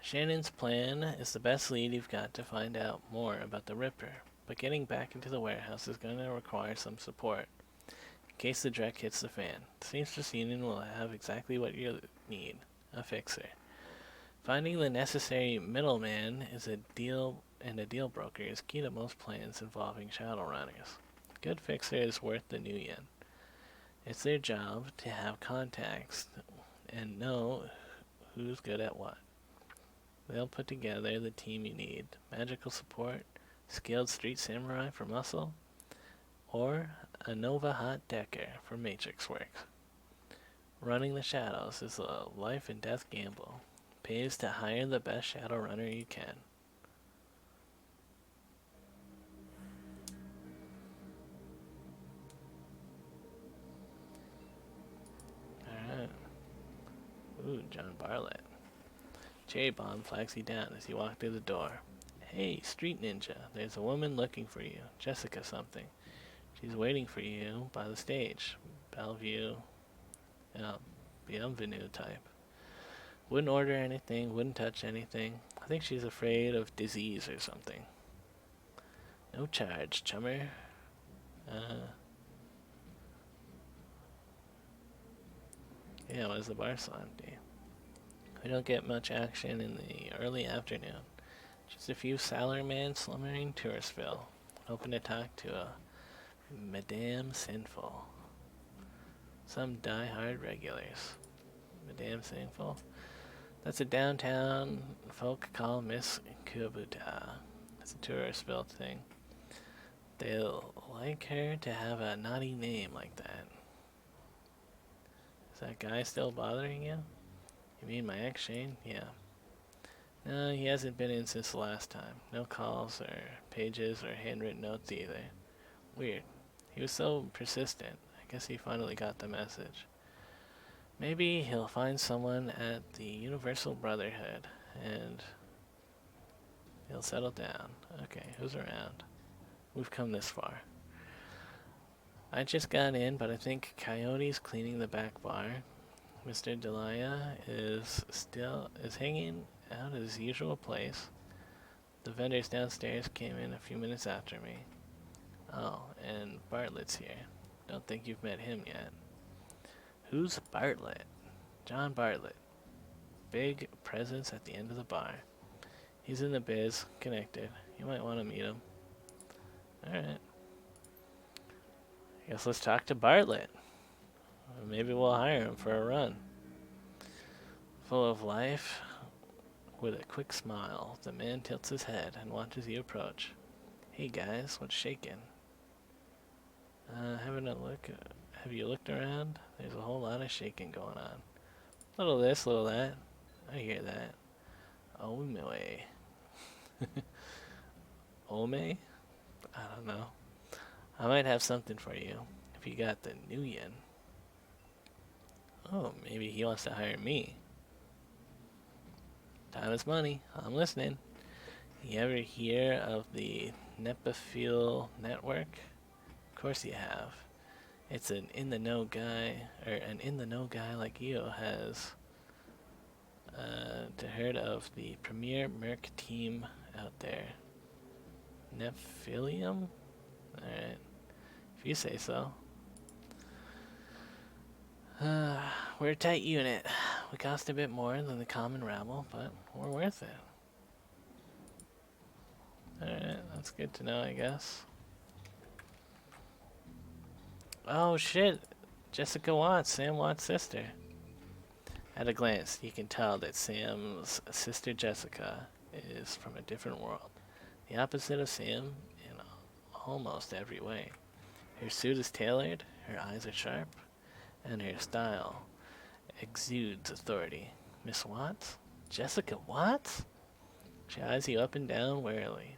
Shannon's plan is the best lead you've got to find out more about the Ripper, but getting back into the warehouse is going to require some support. In case the dreck hits the fan, the Seamstress Union will have exactly what you need, a fixer. Finding the necessary middleman is a deal broker is key to most plans involving Shadowrunners. A good fixer is worth the new yen. It's their job to have contacts and know who's good at what. They'll put together the team you need. Magical support, skilled street samurai for muscle, or a Nova Hot Decker for Matrix Works. Running the Shadows is a life and death gamble. Pays to hire the best Shadowrunner you can. Alright. Ooh, John Bartlett. Cherry Bomb flags you down as you walk through the door. Hey, street ninja, there's a woman looking for you. Jessica something. She's waiting for you by the stage. Bellevue, Bienvenue type. Wouldn't order anything, wouldn't touch anything. I think she's afraid of disease or something. No charge, chummer. Yeah, what does the bar salon do? We don't get much action in the early afternoon. Just a few salarymen slumbering Touristville. Hoping to talk to a Madame Sinful. Some die-hard regulars. Madame Sinful? That's a downtown folk call Miss Kubuta. It's a Touristville thing. They'll like her to have a naughty name like that. Is that guy still bothering you? You mean my ex, Shane? Yeah. No, he hasn't been in since the last time. No calls or pages or handwritten notes either. Weird. He was so persistent. I guess he finally got the message. Maybe he'll find someone at the Universal Brotherhood and he'll settle down. Okay, who's around? We've come this far. I just got in, but I think Coyote's cleaning the back bar. Mr. Delia is hanging out at his usual place. The vendors downstairs came in a few minutes after me. Oh, and Bartlett's here. Don't think you've met him yet. Who's Bartlett? John Bartlett. Big presence at the end of the bar. He's in the biz, connected. You might want to meet him. Alright. I guess let's talk to Bartlett. Maybe we'll hire him for a run. Full of life, with a quick smile, the man tilts his head and watches you approach. Hey guys, what's shaking? Having a look. Have you looked around? There's a whole lot of shaking going on. Little this, little that. I hear that. Ome. Ome? I don't know. I might have something for you if you got the new yen. Oh, maybe he wants to hire me. Time is money. I'm listening. You ever hear of the Nepophil network? Of course you have. It's an in-the-know guy, or an in-the-know guy like you has heard of the premier merc team out there. Nephilium? Alright. If you say so. We're a tight unit. We cost a bit more than the common rabble, but we're worth it. Alright, that's good to know, I guess. Oh shit! Jessica Watts, Sam Watts' sister. At a glance, you can tell that Sam's sister Jessica is from a different world. The opposite of Sam in almost every way. Her suit is tailored, her eyes are sharp, and her style exudes authority. Miss Watts? Jessica Watts? She eyes you up and down warily.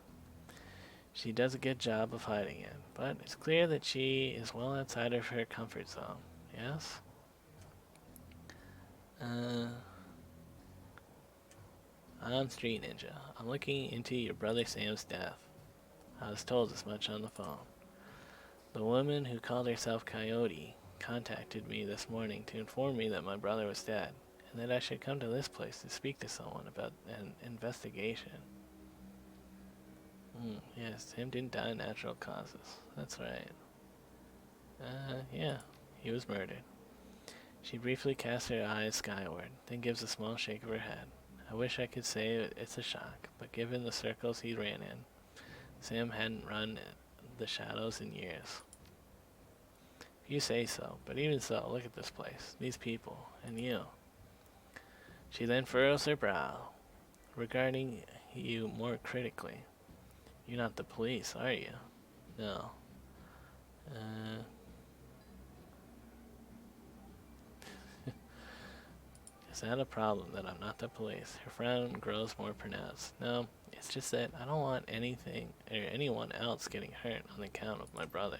She does a good job of hiding it, but it's clear that she is well outside of her comfort zone. Yes? I'm Street Ninja. I'm looking into your brother Sam's death. I was told as much on the phone. The woman who called herself Coyote contacted me this morning to inform me that my brother was dead, and that I should come to this place to speak to someone about an investigation. Yes, Sam didn't die of natural causes. That's right. Yeah, he was murdered. She briefly casts her eyes skyward, then gives a small shake of her head. I wish I could say it's a shock, but given the circles he ran in, Sam hadn't run the shadows in years. If you say so, but even so, look at this place, these people, and you. She then furrows her brow, regarding you more critically. You're not the police, are you? No. Is that a problem that I'm not the police? Her frown grows more pronounced. No, it's just that I don't want anything or anyone else getting hurt on account of my brother.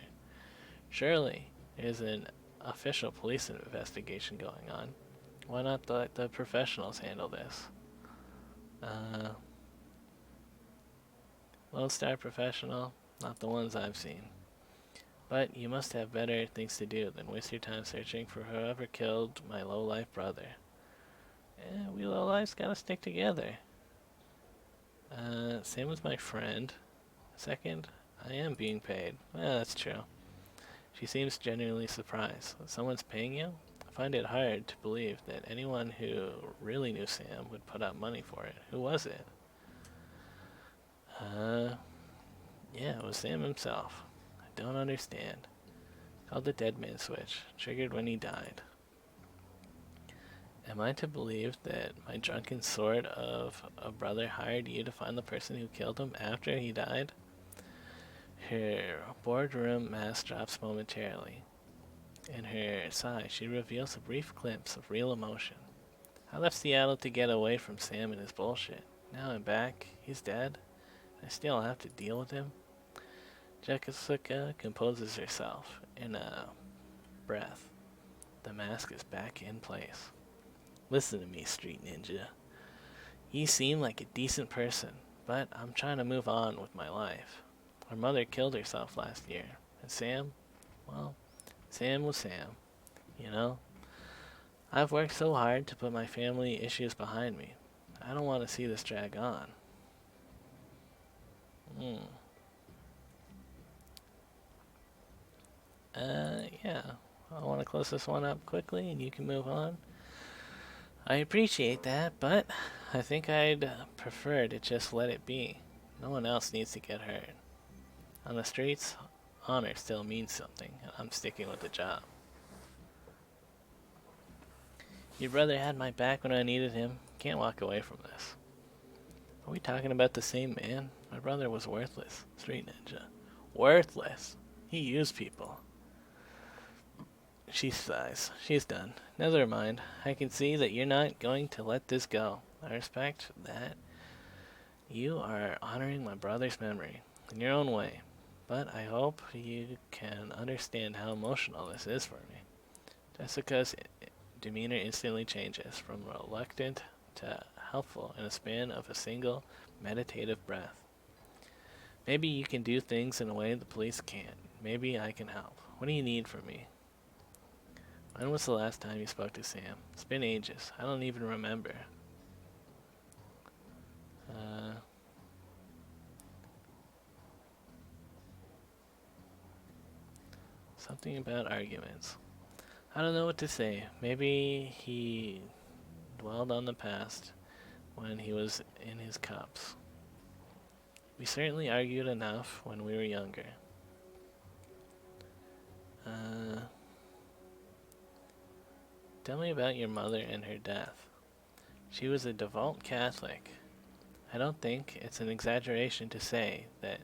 Surely there's an official police investigation going on. Why not let the professionals handle this? Lone-star professional, not the ones I've seen. But you must have better things to do than waste your time searching for whoever killed my low-life brother. We low-lifes gotta stick together. Sam was my friend. Second, I am being paid. That's true. She seems genuinely surprised. Someone's paying you? I find it hard to believe that anyone who really knew Sam would put up money for it. Who was it? Yeah, it was Sam himself. I don't understand. Called the dead man switch. Triggered when he died. Am I to believe that my drunken sort of a brother hired you to find the person who killed him after he died? Her boardroom mask drops momentarily. In her sigh, she reveals a brief glimpse of real emotion. I left Seattle to get away from Sam and his bullshit. Now I'm back. He's dead. I still have to deal with him. Jessica composes herself in a breath. The mask is back in place. Listen to me, Street Ninja. You seem like a decent person, but I'm trying to move on with my life. Her mother killed herself last year, and Sam, well, Sam was Sam, you know? I've worked so hard to put my family issues behind me. I don't want to see this drag on. Yeah. I want to close this one up quickly and you can move on. I appreciate that, but I think I'd prefer to just let it be. No one else needs to get hurt. On the streets, honor still means something, and I'm sticking with the job. Your brother had my back when I needed him. Can't walk away from this. Are we talking about the same man? My brother was worthless. Street Ninja. Worthless. He used people. She sighs. She's done. Never mind. I can see that you're not going to let this go. I respect that. You are honoring my brother's memory in your own way. But I hope you can understand how emotional this is for me. Jessica's demeanor instantly changes from reluctant to helpful in a span of a single meditative breath. Maybe you can do things in a way the police can't. Maybe I can help. What do you need from me? When was the last time you spoke to Sam? It's been ages. I don't even remember. Uh, Something about arguments. I don't know what to say. Maybe he dwelled on the past when he was in his cups. We certainly argued enough when we were younger. Uh, Tell me about your mother and her death. She was a devout Catholic. I don't think it's an exaggeration to say that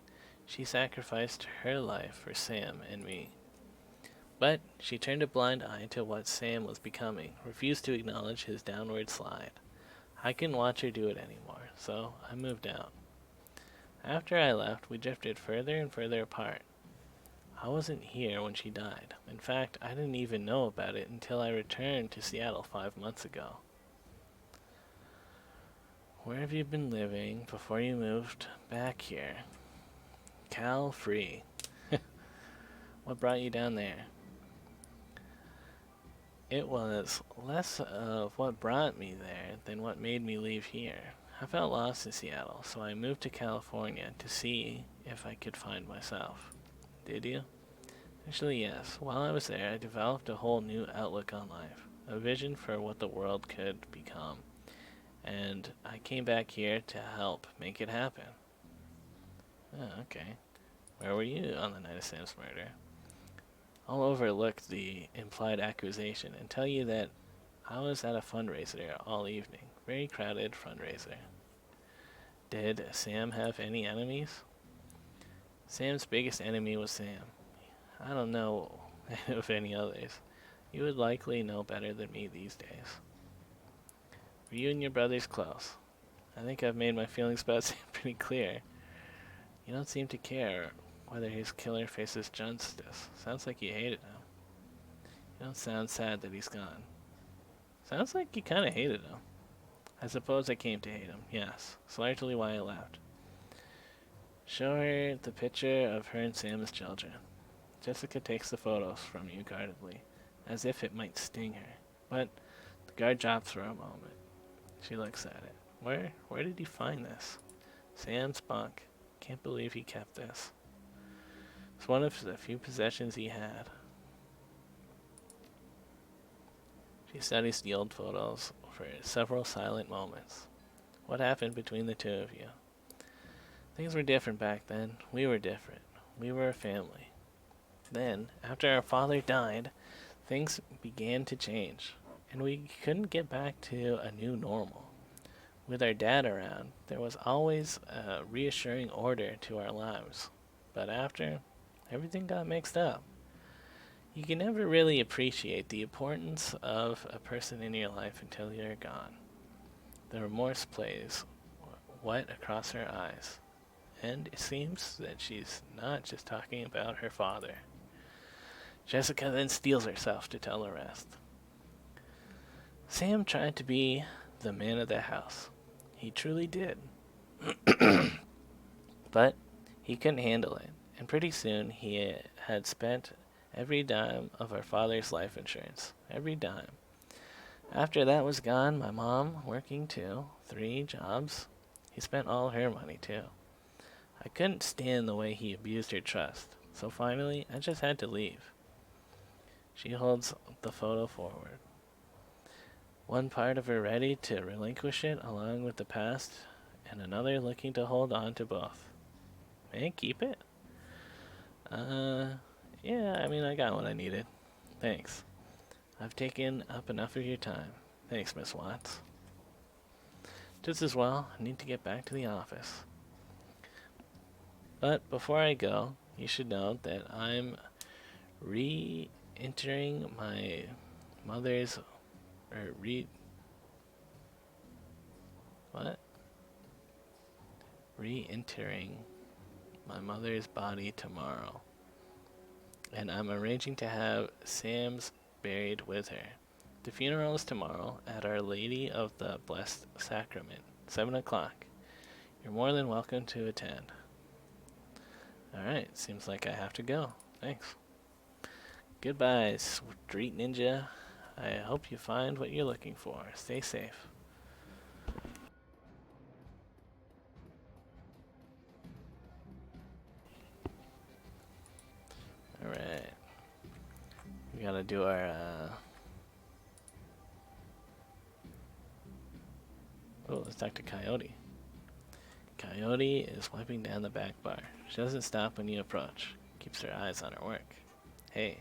she sacrificed her life for Sam and me. But she turned a blind eye to what Sam was becoming, refused to acknowledge his downward slide. I couldn't watch her do it anymore, so I moved out. After I left, we drifted further and further apart. I wasn't here when she died. In fact, I didn't even know about it until I returned to Seattle 5 months ago. Where have you been living before you moved back here? Cal Free. What brought you down there? It was less of what brought me there than what made me leave here. I felt lost in Seattle, so I moved to California to see if I could find myself. Did you? Actually, yes. While I was there, I developed a whole new outlook on life, a vision for what the world could become, and I came back here to help make it happen. Oh, okay. Where were you on the night of Sam's murder? I'll overlook the implied accusation and tell you that I was at a fundraiser all evening. Very crowded fundraiser. Did Sam have any enemies? Sam's biggest enemy was Sam. I don't know of any others. You would likely know better than me these days. Were you and your brothers close? I think I've made my feelings about Sam pretty clear. You don't seem to care whether his killer faces justice. Sounds like you hated him. You don't sound sad that he's gone. Sounds like you kinda hated him. I suppose I came to hate him, yes. It's largely why I left. Show her the picture of her and Sam as children. Jessica takes the photos from you guardedly, as if it might sting her. But the guard drops for a moment. She looks at it. Where did he find this? Sam's bunk. Can't believe he kept this. It's one of the few possessions he had. She studies the old photos for several silent moments. What happened between the two of you? Things were different back then. We were different. We were a family. Then, after our father died, things began to change, and we couldn't get back to a new normal. With our dad around, there was always a reassuring order to our lives. But after, everything got mixed up. You can never really appreciate the importance of a person in your life until you're gone. The remorse plays wet across her eyes, and it seems that she's not just talking about her father. Jessica then steels herself to tell the rest. Sam tried to be the man of the house. He truly did. But he couldn't handle it, and pretty soon he had spent every dime of our father's life insurance. Every dime. After that was gone, my mom working too, 3 jobs. He spent all her money too. I couldn't stand the way he abused her trust, so finally I just had to leave. She holds the photo forward. One part of her ready to relinquish it along with the past, and another looking to hold on to both. May I keep it? Yeah, I got what I needed. Thanks. I've taken up enough of your time. Thanks, Miss Watts. Just as well, I need to get back to the office. But before I go, you should know that I'm re-entering my mother's... What? Re-entering my mother's body tomorrow. And I'm arranging to have Sam's buried with her. The funeral is tomorrow at Our Lady of the Blessed Sacrament, 7 o'clock. You're more than welcome to attend. Alright, seems like I have to go. Thanks. Goodbye, street ninja. I hope you find what you're looking for. Stay safe. Alright. We gotta do our, Oh, let's talk to Coyote. Coyote is wiping down the back bar. She doesn't stop when you approach. Keeps her eyes on her work. Hey.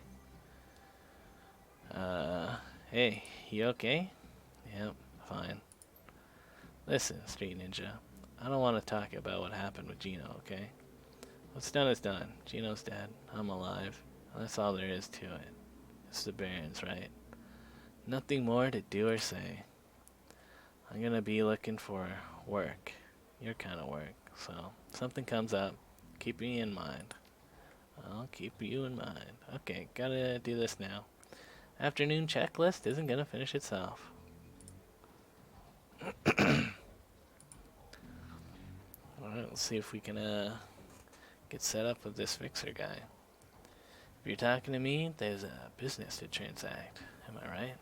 Hey, you okay? Yep, fine. Listen, Street Ninja. I don't want to talk about what happened with Gino, okay? What's done is done. Gino's dead. I'm alive. That's all there is to it. It's the Barrens, right? Nothing more to do or say. I'm gonna be looking for work. Your kind of work. So, if something comes up, keep me in mind. I'll keep you in mind. Okay, gotta do this now. Afternoon checklist isn't gonna finish itself. Alright, let's see if we can get set up with this fixer guy. If you're talking to me, there's a business to transact. Am I right?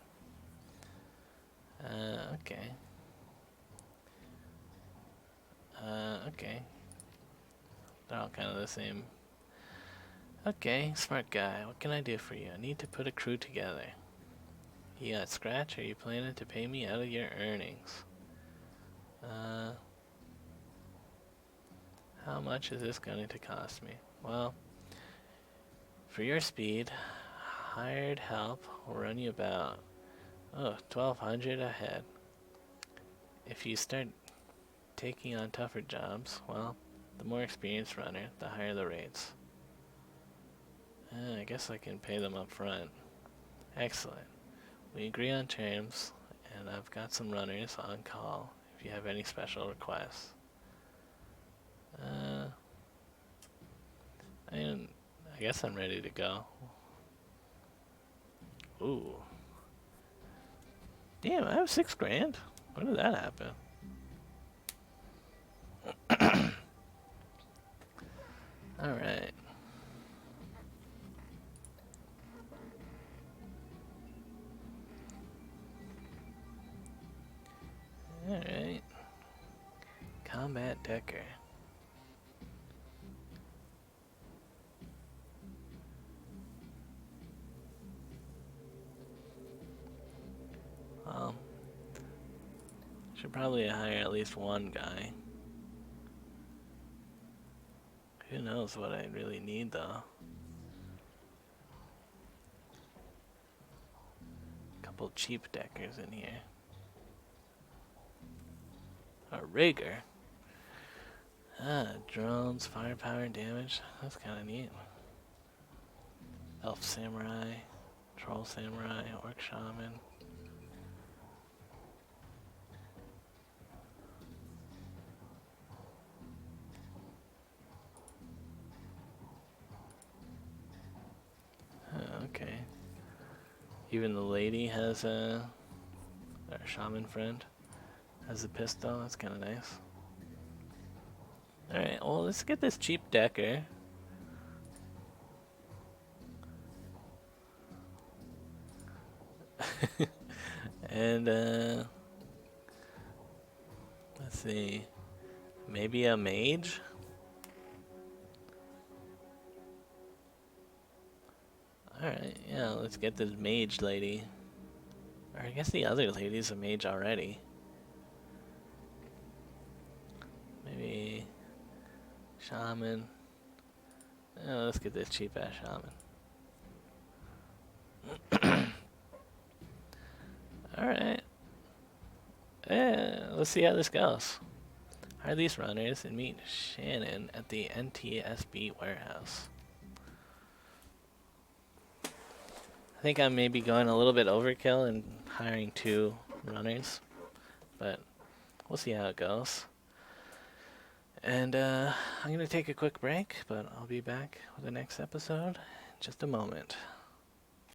Okay. Okay. They're all kind of the same. Okay, smart guy. What can I do for you? I need to put a crew together. You got scratch? Or are you planning to pay me out of your earnings? How much is this going to cost me? Well, for your speed, hired help will run you about, $1,200 a head. If you start taking on tougher jobs, well, the more experienced runner, the higher the rates. I guess I can pay them up front. Excellent. We agree on terms, and I've got some runners on call if you have any special requests. I guess I'm ready to go. Ooh. Damn, I have $6 grand. When did that happen? Alright. Alright. Combat Decker. Should probably hire at least one guy. Who knows what I really need though. Couple cheap deckers in here. A rigger. Drones, firepower, and damage. That's kind of neat. Elf samurai, troll samurai, orc shaman. Okay. Even the lady has our shaman friend has a pistol. That's kind of nice. Alright, well, let's get this cheap decker. And, let's see. Maybe a mage? Alright, yeah, let's get this mage lady. Or I guess the other lady's a mage already. Maybe shaman. Yeah, let's get this cheap ass shaman. Alright. Yeah, let's see how this goes. Hire these runners and meet Shannon at the NTSB warehouse. I think I'm maybe going a little bit overkill and hiring 2 runners, but we'll see how it goes. And I'm going to take a quick break, but I'll be back with the next episode in just a moment.